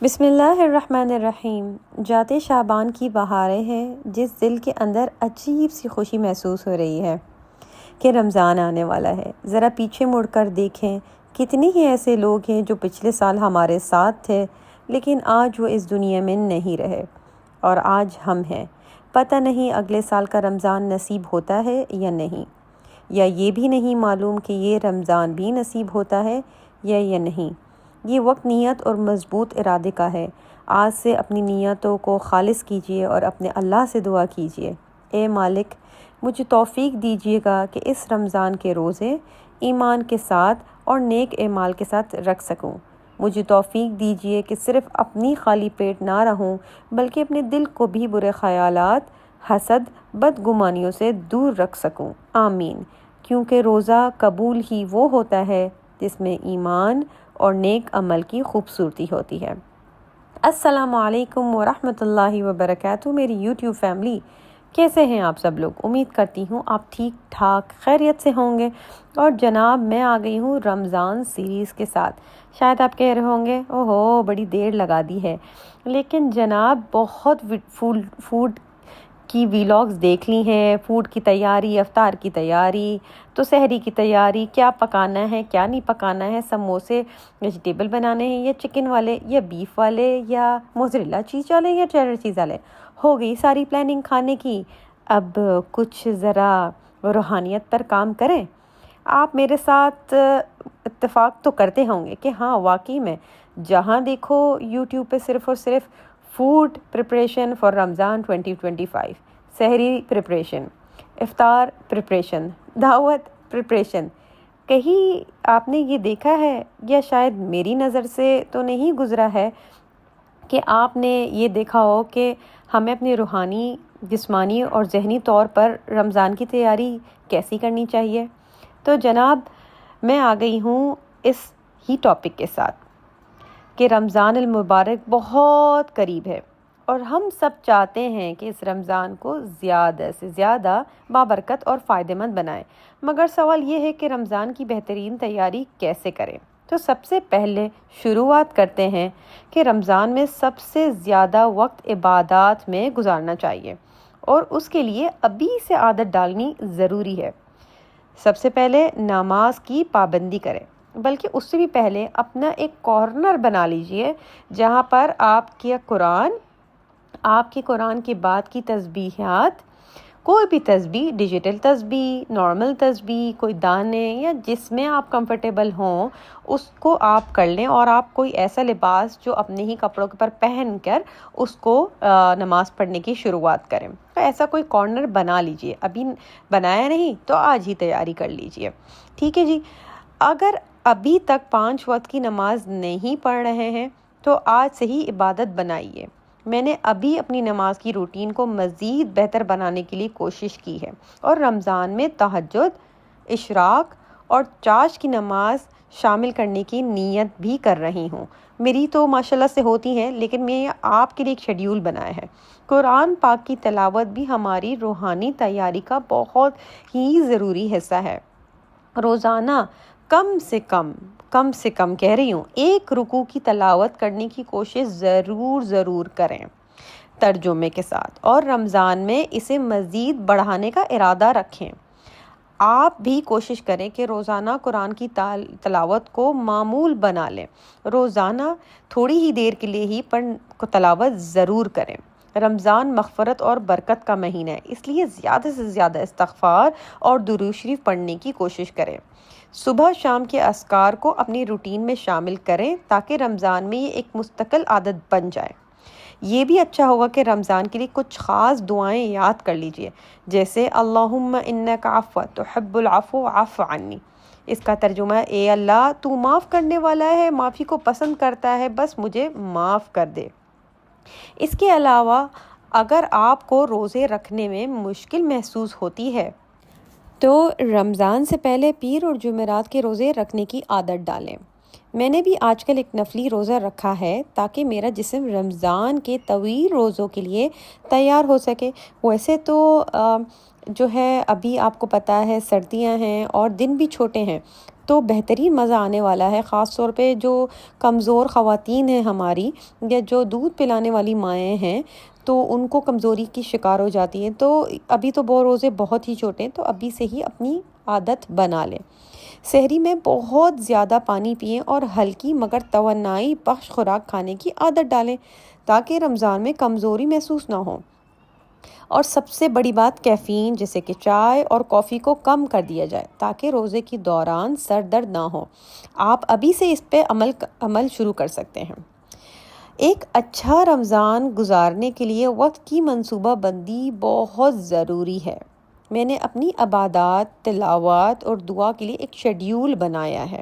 بسم اللہ الرحمن الرحیم۔ جاتے شعبان کی بہاریں ہیں، جس دل کے اندر عجیب سی خوشی محسوس ہو رہی ہے کہ رمضان آنے والا ہے۔ ذرا پیچھے مڑ کر دیکھیں، کتنے ہی ایسے لوگ ہیں جو پچھلے سال ہمارے ساتھ تھے لیکن آج وہ اس دنیا میں نہیں رہے، اور آج ہم ہیں۔ پتہ نہیں اگلے سال کا رمضان نصیب ہوتا ہے یا نہیں، یا یہ بھی نہیں معلوم کہ یہ رمضان بھی نصیب ہوتا ہے یا نہیں۔ یہ وقت نیت اور مضبوط ارادے کا ہے۔ آج سے اپنی نیتوں کو خالص کیجیے اور اپنے اللہ سے دعا کیجیے، اے مالک مجھے توفیق دیجیے گا کہ اس رمضان کے روزے ایمان کے ساتھ اور نیک اعمال کے ساتھ رکھ سکوں۔ مجھے توفیق دیجیے کہ صرف اپنی خالی پیٹ نہ رہوں بلکہ اپنے دل کو بھی برے خیالات، حسد، بدگمانیوں سے دور رکھ سکوں، آمین۔ کیونکہ روزہ قبول ہی وہ ہوتا ہے جس میں ایمان اور نیک عمل کی خوبصورتی ہوتی ہے۔ السلام علیکم ورحمۃ اللہ وبرکاتہ۔ میری یوٹیوب فیملی، کیسے ہیں آپ سب لوگ؟ امید کرتی ہوں آپ ٹھیک ٹھاک خیریت سے ہوں گے۔ اور جناب میں آ گئی ہوں رمضان سیریز کے ساتھ۔ شاید آپ کہہ رہے ہوں گے اوہو بڑی دیر لگا دی ہے، لیکن جناب بہت فوڈ کی ویلاگز دیکھ لی ہیں، فوڈ کی تیاری، افطار کی تیاری، تو سحری کی تیاری، کیا پکانا ہے کیا نہیں پکانا ہے، سموسے ویجیٹیبل بنانے ہیں یا چکن والے یا بیف والے یا موزریلا چیز والے یا چیڈر چیز والے، ہو گئی ساری پلاننگ کھانے کی۔ اب کچھ ذرا روحانیت پر کام کریں۔ آپ میرے ساتھ اتفاق تو کرتے ہوں گے کہ ہاں واقعی میں جہاں دیکھو یوٹیوب پہ صرف اور صرف food preparation for Ramzan 2025، sehri preparation, افطار پریپریشن، دعوت پریپریشن۔ کہیں آپ نے یہ دیکھا ہے یا شاید میری نظر سے تو نہیں گزرا ہے کہ آپ نے یہ دیکھا ہو کہ ہمیں اپنے روحانی، جسمانی اور ذہنی طور پر رمضان کی تیاری کیسی کرنی چاہیے؟ تو جناب میں آ گئی ہوں اس ہی ٹاپک کے ساتھ کہ رمضان المبارک بہت قریب ہے اور ہم سب چاہتے ہیں کہ اس رمضان کو زیادہ سے زیادہ بابرکت اور فائدہ مند بنائیں، مگر سوال یہ ہے کہ رمضان کی بہترین تیاری کیسے کریں؟ تو سب سے پہلے شروعات کرتے ہیں کہ رمضان میں سب سے زیادہ وقت عبادات میں گزارنا چاہیے، اور اس کے لیے ابھی سے عادت ڈالنی ضروری ہے۔ سب سے پہلے نماز کی پابندی کریں، بلکہ اس سے بھی پہلے اپنا ایک کارنر بنا لیجئے جہاں پر آپ کے قرآن کے بعد کی تسبیحات، کوئی بھی تسبیح، ڈیجیٹل تسبیح، نارمل تسبیح، کوئی دانے یا جس میں آپ کمفرٹیبل ہوں اس کو آپ کر لیں، اور آپ کوئی ایسا لباس جو اپنے ہی کپڑوں پر پہن کر اس کو نماز پڑھنے کی شروعات کریں۔ تو ایسا کوئی کارنر بنا لیجئے، ابھی بنایا نہیں تو آج ہی تیاری کر لیجئے، ٹھیک ہے جی۔ اگر ابھی تک 5 وقت کی نماز نہیں پڑھ رہے ہیں تو آج سے ہی عبادت بنائیے۔ میں نے ابھی اپنی نماز کی روٹین کو مزید بہتر بنانے کے لیے کوشش کی ہے، اور رمضان میں تہجد، اشراق اور چاش کی نماز شامل کرنے کی نیت بھی کر رہی ہوں۔ میری تو ماشاءاللہ سے ہوتی ہیں، لیکن میں آپ کے لیے ایک شیڈیول بنایا ہے۔ قرآن پاک کی تلاوت بھی ہماری روحانی تیاری کا بہت ہی ضروری حصہ ہے۔ روزانہ کم سے کم کہہ رہی ہوں 1 رکوع کی تلاوت کرنے کی کوشش ضرور کریں ترجمے کے ساتھ، اور رمضان میں اسے مزید بڑھانے کا ارادہ رکھیں۔ آپ بھی کوشش کریں کہ روزانہ قرآن کی تلاوت کو معمول بنا لیں۔ روزانہ تھوڑی ہی دیر کے لیے ہی پر تلاوت ضرور کریں۔ رمضان مغفرت اور برکت کا مہینہ ہے، اس لیے زیادہ سے زیادہ استغفار اور درود شریف پڑھنے کی کوشش کریں۔ صبح شام کے اذکار کو اپنی روٹین میں شامل کریں تاکہ رمضان میں یہ ایک مستقل عادت بن جائے۔ یہ بھی اچھا ہوگا کہ رمضان کے لیے کچھ خاص دعائیں یاد کر لیجئے، جیسے اللہم انک عفو تحب العفو فاعف عنی۔ اس کا ترجمہ ہے اے اللہ تو معاف کرنے والا ہے، معافی کو پسند کرتا ہے، بس مجھے معاف کر دے۔ اس کے علاوہ اگر آپ کو روزے رکھنے میں مشکل محسوس ہوتی ہے تو رمضان سے پہلے پیر اور جمعرات کے روزے رکھنے کی عادت ڈالیں۔ میں نے بھی آج کل ایک نفلی روزہ رکھا ہے تاکہ میرا جسم رمضان کے طویل روزوں کے لیے تیار ہو سکے۔ ویسے تو جو ہے ابھی آپ کو پتہ ہے سردیاں ہیں اور دن بھی چھوٹے ہیں، تو بہترین مزہ آنے والا ہے، خاص طور پہ جو کمزور خواتین ہیں ہماری، یا جو دودھ پلانے والی مائیں ہیں تو ان کو کمزوری کی شکار ہو جاتی ہیں، تو ابھی تو روزے بہت ہی چھوٹے ہیں، تو ابھی سے ہی اپنی عادت بنا لیں۔ سحری میں بہت زیادہ پانی پئیں اور ہلکی مگر توانائی بخش خوراک کھانے کی عادت ڈالیں تاکہ رمضان میں کمزوری محسوس نہ ہو۔ اور سب سے بڑی بات، کیفین جیسے کہ چائے اور کافی کو کم کر دیا جائے تاکہ روزے کے دوران سر درد نہ ہو۔ آپ ابھی سے اس پہ عمل شروع کر سکتے ہیں۔ ایک اچھا رمضان گزارنے کے لیے وقت کی منصوبہ بندی بہت ضروری ہے۔ میں نے اپنی عبادات، تلاوات اور دعا کے لیے ایک شیڈیول بنایا ہے۔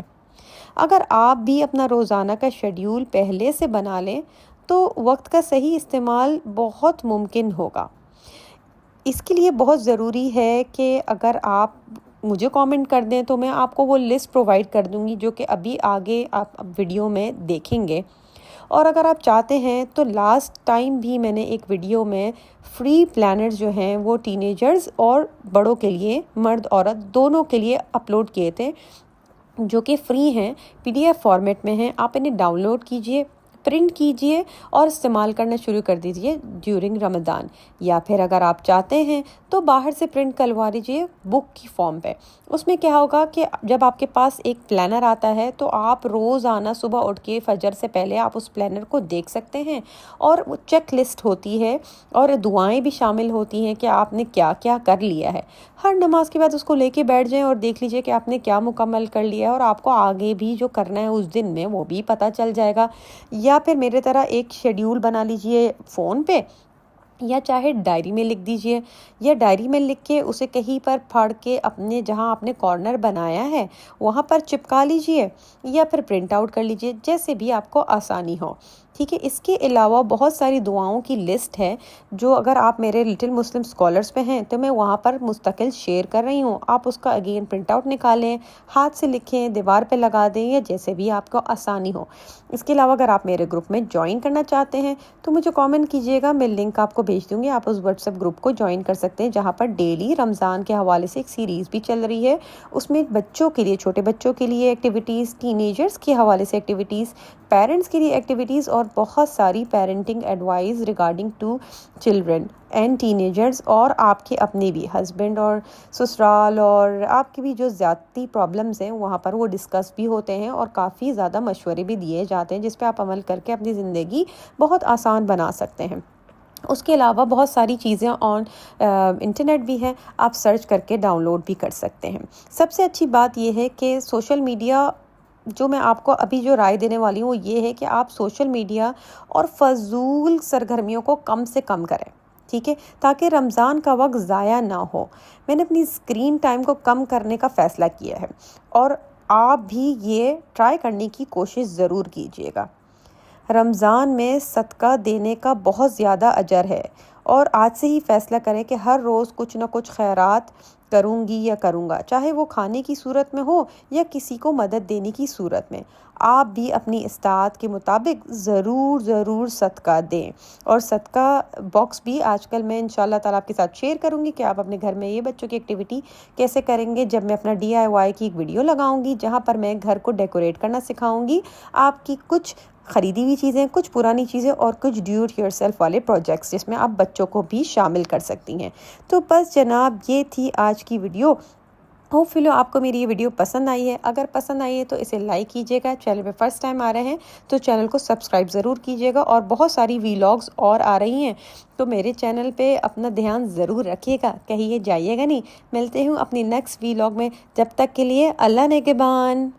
اگر آپ بھی اپنا روزانہ کا شیڈیول پہلے سے بنا لیں تو وقت کا صحیح استعمال بہت ممکن ہوگا۔ اس کے لیے بہت ضروری ہے کہ اگر آپ مجھے کامنٹ کر دیں تو میں آپ کو وہ لسٹ پرووائڈ کر دوں گی جو کہ ابھی آگے آپ ویڈیو میں دیکھیں گے۔ اور اگر آپ چاہتے ہیں تو لاسٹ ٹائم بھی میں نے ایک ویڈیو میں فری پلانرز جو ہیں وہ ٹینیجرز اور بڑوں کے لیے، مرد عورت دونوں کے لیے اپلوڈ کیے تھے، جو کہ فری ہیں، PDF فارمیٹ میں ہیں۔ آپ انہیں ڈاؤن لوڈ کیجئے، پرنٹ کیجئے اور استعمال کرنا شروع کر دیجئے ڈیورنگ رمضان، یا پھر اگر آپ چاہتے ہیں تو باہر سے پرنٹ کروا لیجئے بک کی فارم پہ۔ اس میں کیا ہوگا کہ جب آپ کے پاس ایک پلانر آتا ہے تو آپ روزانہ صبح اٹھ کے فجر سے پہلے آپ اس پلانر کو دیکھ سکتے ہیں، اور وہ چیک لسٹ ہوتی ہے اور دعائیں بھی شامل ہوتی ہیں کہ آپ نے کیا کیا کر لیا ہے۔ ہر نماز کے بعد اس کو لے کے بیٹھ جائیں اور دیکھ لیجئے کہ آپ نے کیا مکمل کر لیا ہے، اور آپ کو آگے بھی جو کرنا ہے اس دن میں وہ بھی پتہ چل جائے گا۔ یا پھر میرے طرح ایک شیڈیول بنا لیجئے فون پہ، یا چاہے ڈائری میں لکھ دیجئے، یا ڈائری میں لکھ کے اسے کہیں پر پھاڑ کے اپنے جہاں آپ نے کارنر بنایا ہے وہاں پر چپکا لیجئے، یا پھر پرنٹ آؤٹ کر لیجئے، جیسے بھی آپ کو آسانی ہو، ٹھیک ہے۔ اس کے علاوہ بہت ساری دعاؤں کی لسٹ ہے جو اگر آپ میرے لٹل مسلم اسکالرز پہ ہیں تو میں وہاں پر مستقل شیئر کر رہی ہوں۔ آپ اس کا اگین پرنٹ آؤٹ نکالیں، ہاتھ سے لکھیں، دیوار پہ لگا دیں، یا جیسے بھی آپ کو آسانی ہو۔ اس کے علاوہ اگر آپ میرے گروپ میں جوائن کرنا چاہتے ہیں تو مجھے کامنٹ کیجیے گا، میں لنک آپ کو بھیج دوں گی، آپ اس واٹس ایپ گروپ کو جوائن کر سکتے ہیں جہاں پر ڈیلی رمضان کے حوالے سے ایک سیریز بھی چل رہی ہے۔ اس میں بچوں کے لیے، چھوٹے بچوں کے لیے ایکٹیویٹیز، ٹینیجرز کے حوالے سے ایکٹیویٹیز، پیرنٹس کے لیے ایکٹیویٹیز، اور بہت ساری parenting advice regarding to children and teenagers, اور آپ کے اپنے بھی ہسبینڈ اور سسرال اور آپ کی بھی جو ذاتی پرابلمز ہیں وہاں پر وہ ڈسکس بھی ہوتے ہیں، اور کافی زیادہ مشورے بھی دیے جاتے ہیں جس پہ آپ عمل کر کے اپنی زندگی بہت آسان بنا سکتے ہیں۔ اس کے علاوہ بہت ساری چیزیں آن انٹرنیٹ بھی ہیں، آپ سرچ کر کے ڈاؤن لوڈ بھی کر سکتے ہیں۔ سب سے اچھی بات یہ ہے کہ سوشل میڈیا، جو میں آپ کو ابھی جو رائے دینے والی ہوں وہ یہ ہے کہ آپ سوشل میڈیا اور فضول سرگرمیوں کو کم سے کم کریں، ٹھیک ہے، تاکہ رمضان کا وقت ضائع نہ ہو۔ میں نے اپنی اسکرین ٹائم کو کم کرنے کا فیصلہ کیا ہے، اور آپ بھی یہ ٹرائی کرنے کی کوشش ضرور کیجیے گا۔ رمضان میں صدقہ دینے کا بہت زیادہ اجر ہے، اور آج سے ہی فیصلہ کریں کہ ہر روز کچھ نہ کچھ خیرات کروں گی یا کروں گا، چاہے وہ کھانے کی صورت میں ہو یا کسی کو مدد دینے کی صورت میں۔ آپ بھی اپنی استطاعت کے مطابق ضرور صدقہ دیں، اور صدقہ باکس بھی آج کل میں انشاءاللہ تعالیٰ آپ کے ساتھ شیئر کروں گی کہ آپ اپنے گھر میں یہ بچوں کی ایکٹیویٹی کیسے کریں گے، جب میں اپنا DIY کی ایک ویڈیو لگاؤں گی جہاں پر میں گھر کو ڈیکوریٹ کرنا سکھاؤں گی، آپ کی کچھ خریدی ہوئی چیزیں، کچھ پرانی چیزیں، اور کچھ ڈو اٹ یور سیلف والے پروجیکٹس جس میں آپ بچوں کو بھی شامل کر سکتی ہیں۔ تو بس جناب، یہ تھی آج کی ویڈیو۔ ہوپ فلی آپ کو میری یہ ویڈیو پسند آئی ہے۔ اگر پسند آئی ہے تو اسے لائک کیجیے گا، چینل پہ فرسٹ ٹائم آ رہے ہیں تو چینل کو سبسکرائب ضرور کیجیے گا، اور بہت ساری ویلاگز اور آ رہی ہیں تو میرے چینل پہ اپنا دھیان ضرور رکھیے گا، کہیں یہ جائیے گا نہیں۔ ملتے ہوں اپنی نیکسٹ ویلاگ میں، جب تک کے لیے اللہ نگہبان۔